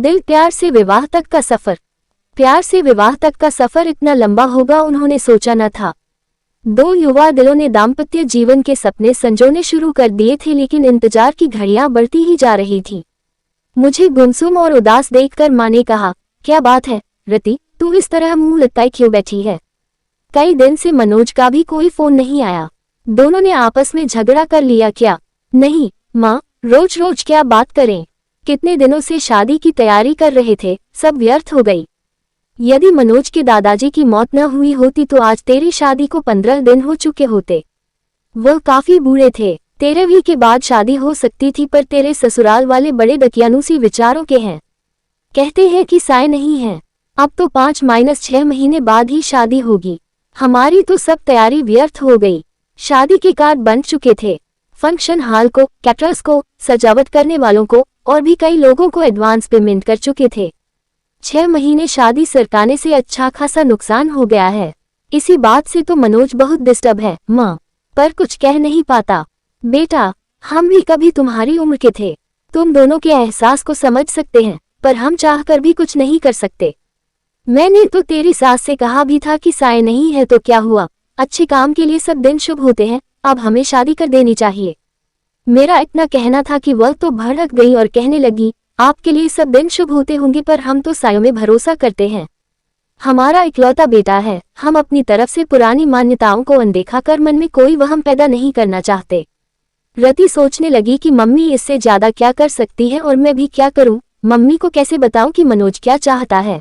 दिल प्यार से विवाह तक का सफर। प्यार से विवाह तक का सफर इतना लंबा होगा उन्होंने सोचा न था। दो युवा दिलों ने दाम्पत्य जीवन के सपने संजोने शुरू कर दिए थे, लेकिन इंतजार की घड़ियां बढ़ती ही जा रही थी। मुझे गुमसुम और उदास देखकर माँ ने कहा, क्या बात है रति, तू इस तरह मुंह लटकाए क्यों बैठी है? कई दिन से मनोज का भी कोई फोन नहीं आया। दोनों ने आपस में झगड़ा कर लिया क्या? नहीं माँ, रोज रोज क्या बात करें। कितने दिनों से शादी की तैयारी कर रहे थे, सब व्यर्थ हो गई। यदि मनोज के दादाजी की मौत न हुई होती तो आज तेरी शादी को 15 दिन हो चुके होते। वह काफी बूढ़े थे। 13वीं के बाद शादी हो सकती थी, पर तेरे ससुराल वाले बड़े दकियानूसी विचारों के हैं। कहते हैं कि साय नहीं है। अब तो 5-6 महीने बाद ही शादी होगी। हमारी तो सब तैयारी व्यर्थ हो गई। शादी के कार्ड बन चुके थे। फंक्शन हॉल को, कैटरर्स को, सजावट करने वालों को और भी कई लोगों को एडवांस पेमेंट कर चुके थे। 6 महीने शादी सरकाने से अच्छा खासा नुकसान हो गया है। इसी बात से तो मनोज बहुत डिस्टर्ब है माँ, पर कुछ कह नहीं पाता। बेटा, हम भी कभी तुम्हारी उम्र के थे। तुम दोनों के एहसास को समझ सकते हैं, पर हम चाहकर भी कुछ नहीं कर सकते। मैंने तो तेरी सास से कहा भी था कि साय नहीं है तो क्या हुआ, अच्छे काम के लिए सब दिन शुभ होते हैं, अब हमें शादी कर देनी चाहिए। मेरा इतना कहना था कि वह तो भड़क गई और कहने लगी, आपके लिए सब दिन शुभ होते होंगे, पर हम तो सायों में भरोसा करते हैं। हमारा इकलौता बेटा है, हम अपनी तरफ से पुरानी मान्यताओं को अनदेखा कर मन में कोई वहम पैदा नहीं करना चाहते। रति सोचने लगी कि मम्मी इससे ज्यादा क्या कर सकती है और मैं भी क्या करूं। मम्मी को कैसे बताऊं कि मनोज क्या चाहता है।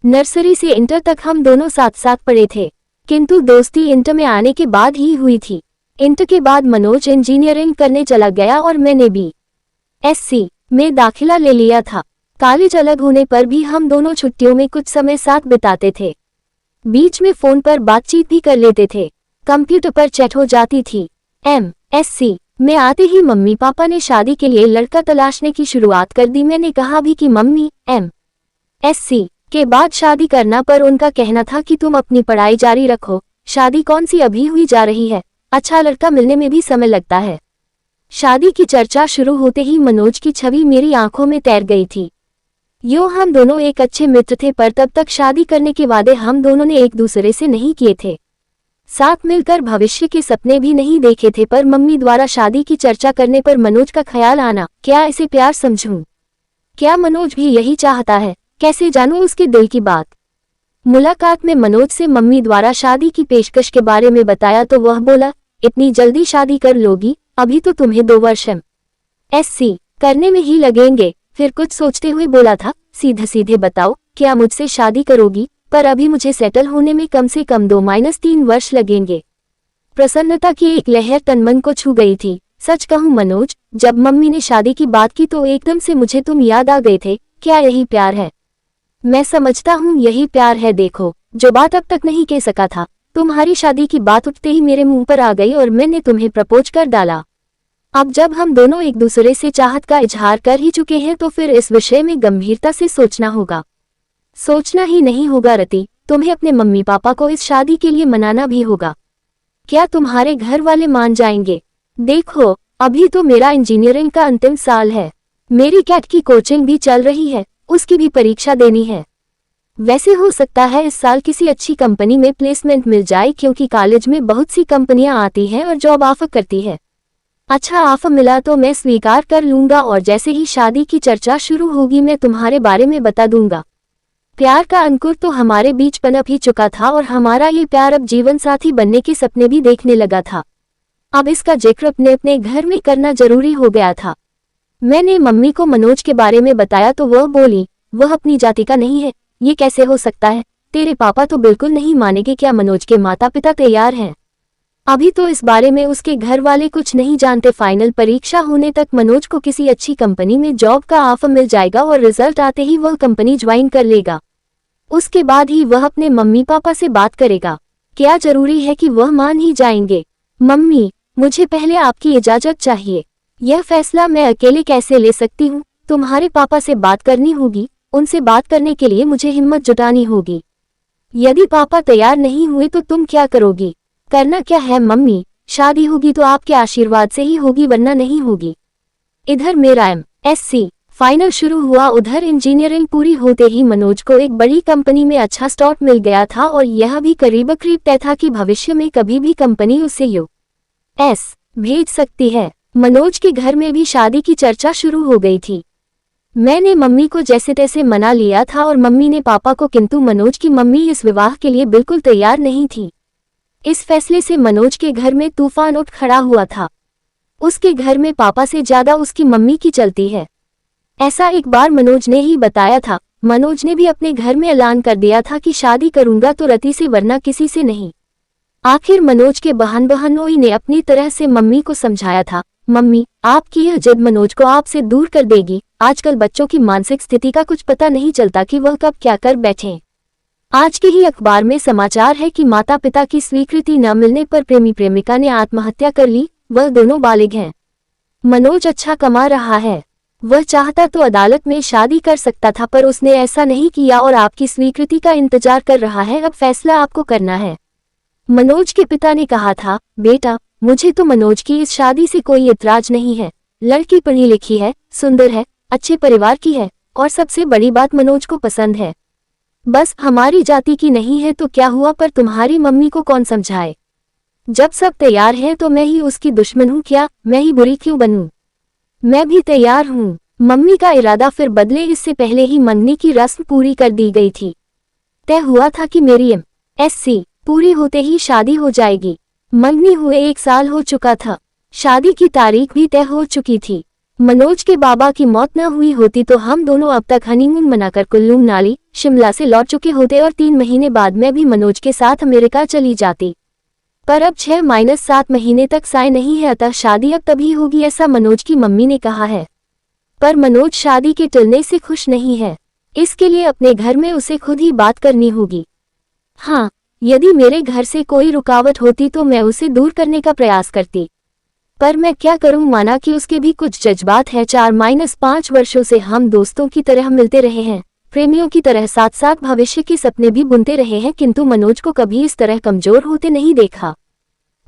नर्सरी से इंटर तक हम दोनों साथ साथ पढ़े थे, किंतु दोस्ती इंटर में आने के बाद ही हुई थी। इंटर के बाद मनोज इंजीनियरिंग करने चला गया और मैंने BSc में दाखिला ले लिया था। कॉलेज अलग होने पर भी हम दोनों छुट्टियों में कुछ समय साथ बिताते थे। बीच में फोन पर बातचीत भी कर लेते थे। कंप्यूटर पर चैट हो जाती थी। MSc में आते ही मम्मी पापा ने शादी के लिए लड़का तलाशने की शुरुआत कर दी। मैंने कहा भी कि मम्मी MSc के बाद शादी करना, पर उनका कहना था कि तुम अपनी पढ़ाई जारी रखो, शादी कौन सी अभी हुई जा रही है, अच्छा लड़का मिलने में भी समय लगता है। शादी की चर्चा शुरू होते ही मनोज की छवि मेरी आंखों में तैर गई थी। यूं हम दोनों एक अच्छे मित्र थे, पर तब तक शादी करने के वादे हम दोनों ने एक दूसरे से नहीं किए थे। साथ मिलकर भविष्य के सपने भी नहीं देखे थे, पर मम्मी द्वारा शादी की चर्चा करने पर मनोज का ख्याल आना, क्या इसे प्यार समझूं? क्या मनोज भी यही चाहता है? कैसे जानूं उसके दिल की बात? मुलाकात में मनोज से मम्मी द्वारा शादी की पेशकश के बारे में बताया तो वह बोला, इतनी जल्दी शादी कर लोगी? अभी तो तुम्हें 2 वर्ष MSc करने में ही लगेंगे। फिर कुछ सोचते हुए बोला था, सीधे सीधे बताओ, क्या मुझसे शादी करोगी? पर अभी मुझे सेटल होने में कम से कम 2-3 वर्ष लगेंगे। प्रसन्नता की एक लहर तनमन को छू गई थी। सच कहूं मनोज, जब मम्मी ने शादी की बात की तो एकदम से मुझे तुम याद आ गए थे। क्या यही प्यार है? मैं समझता हूँ यही प्यार है। देखो, जो बात अब तक नहीं कह सका था, तुम्हारी शादी की बात उठते ही मेरे मुंह पर आ गई और मैंने तुम्हें प्रपोज कर डाला। अब जब हम दोनों एक दूसरे से चाहत का इजहार कर ही चुके हैं तो फिर इस विषय में गंभीरता से सोचना होगा। सोचना ही नहीं होगा रति, तुम्हें अपने मम्मी पापा को इस शादी के लिए मनाना भी होगा। क्या तुम्हारे घर वाले मान जाएंगे? देखो, अभी तो मेरा इंजीनियरिंग का अंतिम साल है। मेरी कैट की कोचिंग भी चल रही है, उसकी भी परीक्षा देनी है। वैसे हो सकता है इस साल किसी अच्छी कंपनी में प्लेसमेंट मिल जाए, क्योंकि कॉलेज में बहुत सी कंपनियां आती हैं और जॉब ऑफर करती है। अच्छा ऑफर मिला तो मैं स्वीकार कर लूंगा और जैसे ही शादी की चर्चा शुरू होगी मैं तुम्हारे बारे में बता दूंगा। प्यार का अंकुर तो हमारे बीच पनप ही चुका था और हमारा ये प्यार अब जीवन साथी बनने के सपने भी देखने लगा था। अब इसका जिक्र अपने अपने घर में करना जरूरी हो गया था। मैंने मम्मी को मनोज के बारे में बताया तो वह बोली, वह अपनी जाति का नहीं है। ये कैसे हो सकता है? तेरे पापा तो बिल्कुल नहीं मानेंगे। क्या मनोज के माता पिता तैयार हैं? अभी तो इस बारे में उसके घर वाले कुछ नहीं जानते। फाइनल परीक्षा होने तक मनोज को किसी अच्छी कंपनी में जॉब का ऑफर मिल जाएगा और रिजल्ट आते ही वह कंपनी ज्वाइन कर लेगा। उसके बाद ही वह अपने मम्मी पापा से बात करेगा। क्या जरूरी है कि वह मान ही जाएंगे? मम्मी, मुझे पहले आपकी इजाजत चाहिए। यह फैसला मैं अकेले कैसे ले सकती हूँ? तुम्हारे पापा से बात करनी होगी। उनसे बात करने के लिए मुझे हिम्मत जुटानी होगी। यदि पापा तैयार नहीं हुए तो तुम क्या करोगी? करना क्या है मम्मी, शादी होगी तो आपके आशीर्वाद से ही होगी, वरना नहीं होगी। इधर मेरा MSc फाइनल शुरू हुआ। उधर इंजीनियरिंग पूरी होते ही मनोज को एक बड़ी कंपनी में अच्छा स्लॉट मिल गया था और यह भी करीब तय था कि भविष्य में कभी भी कंपनी उसे यूएस भेज सकती है। मनोज के घर में भी शादी की चर्चा शुरू हो गई थी। मैंने मम्मी को जैसे तैसे मना लिया था और मम्मी ने पापा को, किंतु मनोज की मम्मी इस विवाह के लिए बिल्कुल तैयार नहीं थी। इस फैसले से मनोज के घर में तूफान उठ खड़ा हुआ था। उसके घर में पापा से ज्यादा उसकी मम्मी की चलती है। ऐसा एक बार मनोज ने ही बताया था। मनोज ने भी अपने घर में ऐलान कर दिया था कि शादी करूंगा तो रति से वरना किसी से नहीं। आखिर मनोज के बहनोई ने अपनी तरह से मम्मी को समझाया था, मम्मी आपकी यह जिद मनोज को आपसे दूर कर देगी। आजकल बच्चों की मानसिक स्थिति का कुछ पता नहीं चलता कि वह कब क्या कर बैठें। आज के ही अखबार में समाचार है कि माता पिता की स्वीकृति न मिलने पर प्रेमी प्रेमिका ने आत्महत्या कर ली। वह दोनों बालिग हैं। मनोज अच्छा कमा रहा है। वह चाहता तो अदालत में शादी कर सकता था, पर उसने ऐसा नहीं किया और आपकी स्वीकृति का इंतजार कर रहा है। अब फैसला आपको करना है। मनोज के पिता ने कहा था, बेटा मुझे तो मनोज की इस शादी से कोई इतराज नहीं है। लड़की पढ़ी लिखी है, सुंदर है, अच्छे परिवार की है और सबसे बड़ी बात मनोज को पसंद है। बस हमारी जाति की नहीं है तो क्या हुआ, पर तुम्हारी मम्मी को कौन समझाए। जब सब तैयार हैं तो मैं ही उसकी दुश्मन हूँ क्या? मैं ही बुरी क्यों बनूं? मैं भी तैयार हूँ। मम्मी का इरादा फिर बदले। इससे पहले ही मंगनी की रस्म पूरी कर दी गई थी। तय हुआ था कि मेरी MSc पूरी होते ही शादी हो जाएगी। मंगनी हुए 1 साल हो चुका था। शादी की तारीख भी तय हो चुकी थी। मनोज के बाबा की मौत न हुई होती तो हम दोनों अब तक हनीमून मनाकर कुल्लू मनाली शिमला से लौट चुके होते और 3 महीने बाद मैं भी मनोज के साथ अमेरिका चली जाती। पर अब 6-7 महीने तक साय नहीं है, अतः शादी अब तभी होगी, ऐसा मनोज की मम्मी ने कहा है। पर मनोज शादी के टलने से खुश नहीं है। इसके लिए अपने घर में उसे खुद ही बात करनी होगी। हाँ, यदि मेरे घर से कोई रुकावट होती तो मैं उसे दूर करने का प्रयास करती, पर मैं क्या करूं। माना कि उसके भी कुछ जज्बात है। 4-5 वर्षों से हम दोस्तों की तरह मिलते रहे हैं, प्रेमियों की तरह साथ साथ भविष्य के सपने भी बुनते रहे हैं, किंतु मनोज को कभी इस तरह कमजोर होते नहीं देखा।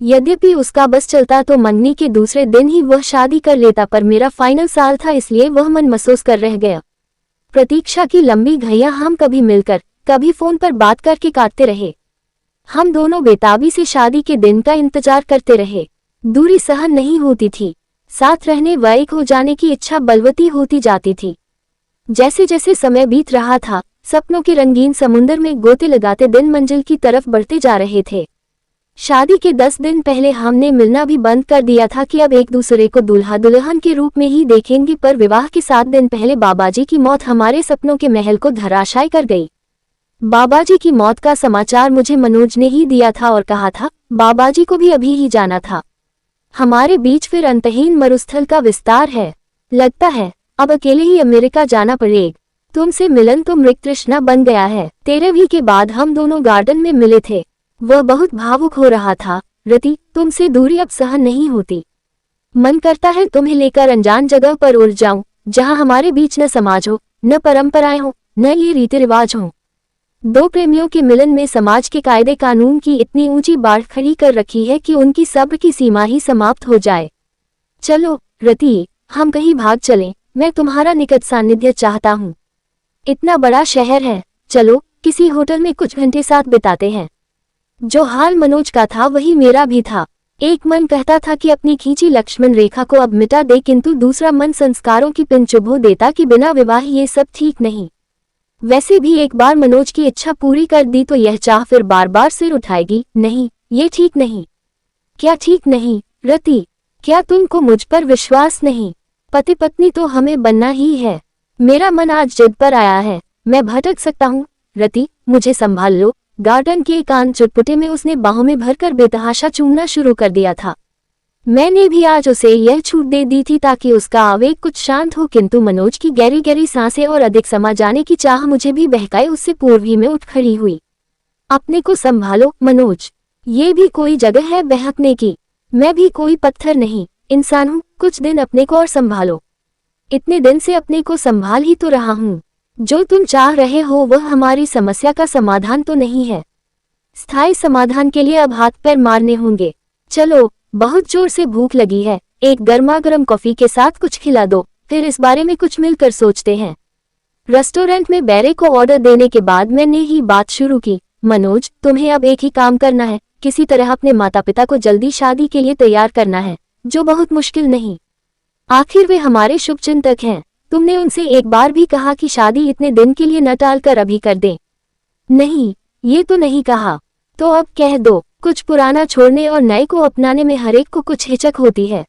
यद्यपि उसका बस चलता तो मंगनी के दूसरे दिन ही वह शादी कर लेता, पर मेरा फाइनल साल था इसलिए वह मन महसूस कर रह गया। प्रतीक्षा की लंबी घड़ियां हम कभी मिलकर कभी फोन पर बात करके काटते रहे। हम दोनों बेताबी से शादी के दिन का इंतजार करते रहे। दूरी सहन नहीं होती थी। साथ रहने व एक हो जाने की इच्छा बलवती होती जाती थी। जैसे जैसे समय बीत रहा था, सपनों के रंगीन समुंदर में गोते लगाते दिन मंजिल की तरफ बढ़ते जा रहे थे। शादी के 10 दिन पहले हमने मिलना भी बंद कर दिया था कि अब एक दूसरे को दूल्हा दुल्हन के रूप में ही देखेंगे, पर विवाह के 7 दिन पहले बाबाजी की मौत हमारे सपनों के महल को धराशायी कर गई। बाबाजी की मौत का समाचार मुझे मनोज ने ही दिया था और कहा था बाबाजी को भी अभी ही जाना था। हमारे बीच फिर अंतहीन मरुस्थल का विस्तार है। लगता है अब अकेले ही अमेरिका जाना पड़ेगा। तुमसे मिलन तो मृग तृष्णा बन गया है। 13वीं के बाद हम दोनों गार्डन में मिले थे। वह बहुत भावुक हो रहा था। रति, तुमसे दूरी अब सहन नहीं होती। मन करता है तुम्हें लेकर अनजान जगह पर उड़ जाऊं, जहां हमारे बीच न समाज हो, न परंपराएं हो, न ये रीति रिवाज हो। 2 प्रेमियों के मिलन में समाज के कायदे कानून की इतनी ऊंची बाढ़ खड़ी कर रखी है कि उनकी सब्र की सीमा ही समाप्त हो जाए। चलो रति, हम कहीं भाग चलें। मैं तुम्हारा निकट सानिध्य चाहता हूँ। इतना बड़ा शहर है, चलो किसी होटल में कुछ घंटे साथ बिताते हैं। जो हाल मनोज का था वही मेरा भी था। एक मन कहता था कि अपनी खींची लक्ष्मण रेखा को अब मिटा दे, किंतु दूसरा मन संस्कारों की पिन चुभो देता कि बिना विवाह ये सब ठीक नहीं। वैसे भी एक बार मनोज की इच्छा पूरी कर दी तो यह चाह फिर बार बार सिर उठाएगी। नहीं, ये ठीक नहीं। क्या ठीक नहीं रति? क्या तुमको मुझ पर विश्वास नहीं? पति पत्नी तो हमें बनना ही है। मेरा मन आज जिद पर आया है। मैं भटक सकता हूँ। रति, मुझे संभाल लो। गार्डन के एकांत चुटपुटे में उसने बाहों में भरकर बेतहाशा चूमना शुरू कर दिया था। मैंने भी आज उसे यह छूट दे दी थी ताकि उसका आवेग कुछ शांत हो, किंतु मनोज की गहरी गहरी सांसें और अधिक समा जाने की चाह मुझे भी बहकाए उससे पूर्व ही में उठ खड़ी हुई। अपने को संभालो मनोज, ये भी कोई जगह है बहकने की। मैं भी कोई पत्थर नहीं, इंसान हूँ। कुछ दिन अपने को और संभालो। इतने दिन से अपने को संभाल ही तो रहा हूँ। जो तुम चाह रहे हो वह हमारी समस्या का समाधान तो नहीं है। स्थायी समाधान के लिए अब हाथ पैर मारने होंगे। चलो, बहुत जोर से भूख लगी है। एक गर्मा गर्म कॉफी के साथ कुछ खिला दो, फिर इस बारे में कुछ मिलकर सोचते हैं। रेस्टोरेंट में बैरे को ऑर्डर देने के बाद मैंने ही बात शुरू की। मनोज, तुम्हें अब एक ही काम करना है, किसी तरह अपने माता पिता को जल्दी शादी के लिए तैयार करना है, जो बहुत मुश्किल नहीं। आखिर वे हमारे शुभचिंतक हैं। तुमने उनसे एक बार भी कहा कि शादी इतने दिन के लिए न टालकर अभी कर दें? नहीं, ये तो नहीं कहा। तो अब कह दो। कुछ पुराना छोड़ने और नए को अपनाने में हरेक को कुछ हिचक होती है।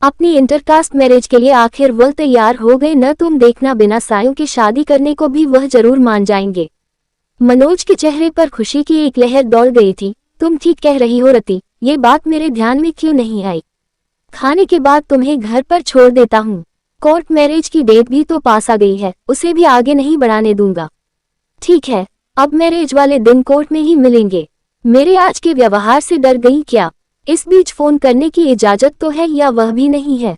अपनी इंटरकास्ट मैरिज के लिए आखिर वह तैयार हो गए न? तुम देखना, बिना सायों के शादी करने को भी वह जरूर मान जाएंगे। मनोज के चेहरे पर खुशी की एक लहर दौड़ गई थी। तुम ठीक कह रही हो रति, ये बात मेरे ध्यान में क्यों नहीं आई? खाने के बाद तुम्हें घर पर छोड़ देता हूँ। कोर्ट मैरिज की डेट भी तो पास आ गई है, उसे भी आगे नहीं बढ़ाने दूंगा। ठीक है, अब मैरिज वाले दिन कोर्ट में ही मिलेंगे। मेरे आज के व्यवहार से डर गई क्या? इस बीच फोन करने की इजाजत तो है या वह भी नहीं है?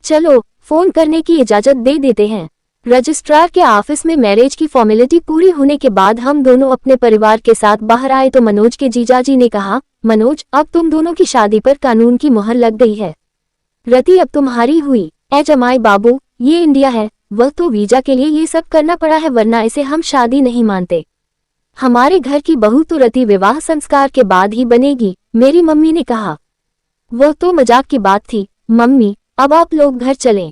चलो फोन करने की इजाजत दे देते हैं। रजिस्ट्रार के ऑफिस में मैरिज की फॉर्मेलिटी पूरी होने के बाद हम दोनों अपने परिवार के साथ बाहर आए तो मनोज के जीजाजी ने कहा, मनोज, अब तुम दोनों की शादी पर कानून की मुहर लग गई है। रति अब तुम्हारी हुई। ए जमाई बाबू, ये इंडिया है, वह तो वीजा के लिए ये सब करना पड़ा है, वरना इसे हम शादी नहीं मानते। हमारे घर की बहू तो रति विवाह संस्कार के बाद ही बनेगी, मेरी मम्मी ने कहा। वह तो मजाक की बात थी मम्मी, अब आप लोग घर चलें।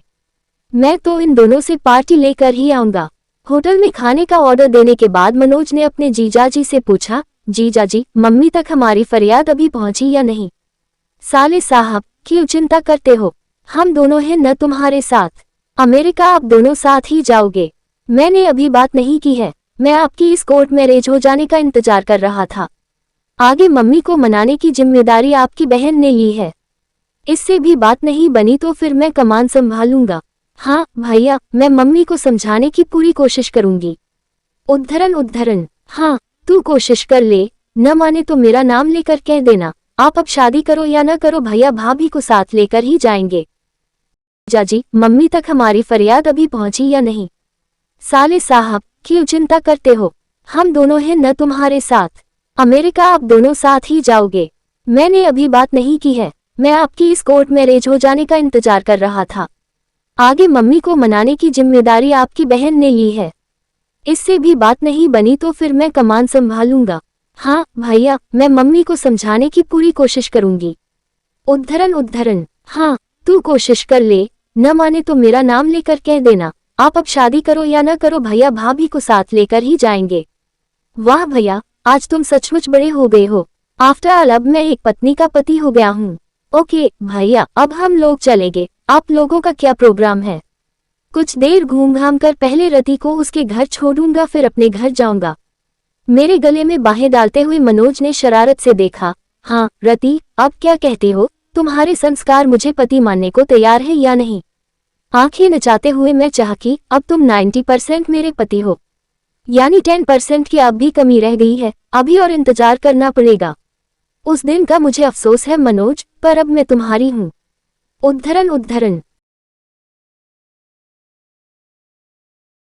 मैं तो इन दोनों से पार्टी लेकर ही आऊंगा। होटल में खाने का ऑर्डर देने के बाद मनोज ने अपने जीजाजी से पूछा, जीजाजी, मम्मी तक हमारी फरियाद अभी पहुंची या नहीं? साले साहब, क्यों चिंता करते हो? हम दोनों हैं न तुम्हारे साथ। अमेरिका आप दोनों साथ ही जाओगे। मैंने अभी बात नहीं की है, मैं आपकी इस कोर्ट मैरिज हो जाने का इंतजार कर रहा था। आगे मम्मी को मनाने की जिम्मेदारी आपकी बहन ने ली है। इससे भी बात नहीं बनी तो फिर मैं कमान संभालूंगा। हाँ भैया, मैं मम्मी को समझाने की पूरी कोशिश करूंगी। उद्धरण, हाँ तू कोशिश कर ले, न माने तो मेरा नाम लेकर कह देना। आप अब शादी करो या न करो, भैया भाभी को साथ लेकर ही जाएंगे। जाजी, मम्मी तक हमारी फरियाद अभी पहुंची या नहीं? साले साहब, क्यों चिंता करते हो? हम दोनों हैं न तुम्हारे साथ। अमेरिका आप दोनों साथ ही जाओगे। मैंने अभी बात नहीं की है, मैं आपकी इस कोर्ट मैरिज हो जाने का इंतजार कर रहा था। आगे मम्मी को मनाने की जिम्मेदारी आपकी बहन ने ली है। इससे भी बात नहीं बनी तो फिर मैं कमान संभालूंगा। हाँ भैया, मैं मम्मी को समझाने की पूरी कोशिश करूंगी। उद्धरण, हाँ तू कोशिश कर ले, न माने तो मेरा नाम लेकर कह देना। आप अब शादी करो या न करो, भैया भाभी को साथ लेकर ही जाएंगे। वाह भैया, आज तुम सचमुच बड़े हो गए हो। आफ्टर ऑल अब मैं एक पत्नी का पति हो गया हूँ। ओके भैया, अब हम लोग चलेंगे। आप लोगों का क्या प्रोग्राम है? कुछ देर घूम घाम कर पहले रति को उसके घर छोड़ूंगा, फिर अपने घर जाऊंगा। मेरे गले में बाहें डालते हुए मनोज ने शरारत से देखा। हाँ रति, अब क्या कहते हो? तुम्हारे संस्कार मुझे पति मानने को तैयार है या नहीं? आंखें नचाते हुए मैं चाहा कि अब तुम 90% मेरे पति हो, यानी 10% की अब भी कमी रह गई है। अभी और इंतजार करना पड़ेगा। उस दिन का मुझे अफसोस है मनोज, पर अब मैं तुम्हारी हूँ। उद्धरण,